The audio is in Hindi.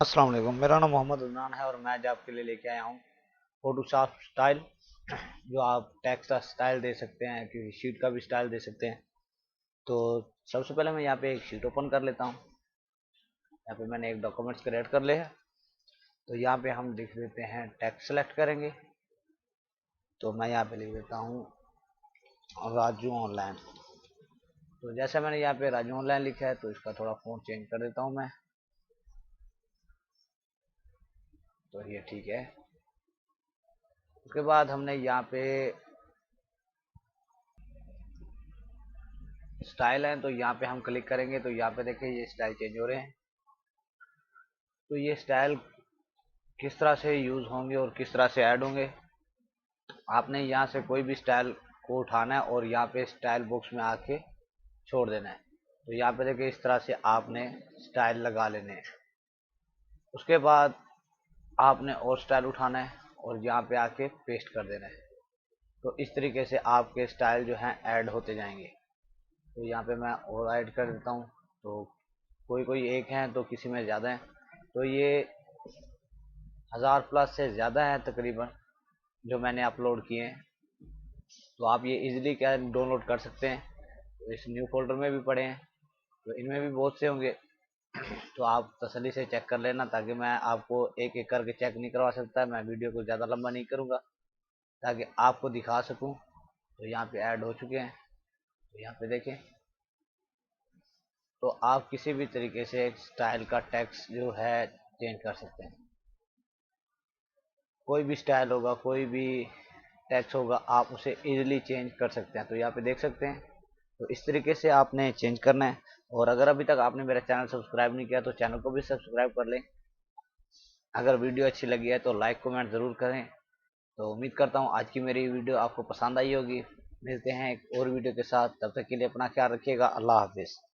अस्सलाम वालेकुम। मेरा नाम मोहम्मद उदनान है और मैं आज आपके लिए लेके आया हूँ फोटोशॉप स्टाइल। जो आप टेक्स्ट का स्टाइल दे सकते हैं, किसी शीट का भी स्टाइल दे सकते हैं। तो सबसे पहले मैं यहाँ पे एक शीट ओपन कर लेता हूँ। यहाँ पे मैंने एक डॉक्यूमेंट्स क्रिएट कर लिया है। तो यहाँ पे हम लिख देते हैं, टेक्स्ट सेलेक्ट करेंगे। तो मैं यहाँ पे लिख देता हूँ राजू ऑनलाइन। तो जैसे मैंने यहाँ पे राजू ऑनलाइन लिखा है तो इसका थोड़ा फ़ॉन्ट चेंज कर देता हूँ मैं। तो ये ठीक है। उसके बाद हमने यहाँ पे स्टाइल है, तो यहाँ पे हम क्लिक करेंगे तो यहाँ पे देखिए ये स्टाइल चेंज हो रहे हैं। तो ये स्टाइल किस तरह से यूज़ होंगे और किस तरह से ऐड होंगे, आपने यहाँ से कोई भी स्टाइल को उठाना है और यहाँ पे स्टाइल बॉक्स में आके छोड़ देना है। तो यहाँ पे देखिए इस तरह से आपने स्टाइल लगा लेने हैं। उसके बाद आपने और स्टाइल उठाना है और यहाँ पे आके पेस्ट कर देना है। तो इस तरीके से आपके स्टाइल जो हैं ऐड होते जाएंगे। तो यहाँ पे मैं और ऐड कर देता हूँ। तो कोई कोई एक हैं तो किसी में ज़्यादा हैं। तो ये 1000 प्लस से ज़्यादा है तकरीबन जो मैंने अपलोड किए हैं। तो आप ये इजीली क्या डाउनलोड कर सकते हैं। तो इस न्यू फोल्डर में भी पड़े हैं, तो इनमें भी बहुत से होंगे। तो आप तसल्ली से चेक कर लेना, ताकि मैं आपको एक एक करके चेक नहीं करवा सकता। मैं वीडियो को ज़्यादा लंबा नहीं करूँगा ताकि आपको दिखा सकूँ। तो यहाँ पे ऐड हो चुके हैं। तो यहाँ पे देखें, तो आप किसी भी तरीके से एक स्टाइल का टेक्स्ट जो है चेंज कर सकते हैं। कोई भी स्टाइल होगा, कोई भी टेक्स्ट होगा, आप उसे इजीली चेंज कर सकते हैं। तो यहाँ पे देख सकते हैं। तो इस तरीके से आपने चेंज करना है। और अगर अभी तक आपने मेरा चैनल सब्सक्राइब नहीं किया तो चैनल को भी सब्सक्राइब कर लें। अगर वीडियो अच्छी लगी है तो लाइक कमेंट ज़रूर करें। तो उम्मीद करता हूँ आज की मेरी वीडियो आपको पसंद आई होगी। मिलते हैं एक और वीडियो के साथ, तब तक के लिए अपना ख्याल रखिएगा। अल्लाह हाफिज़।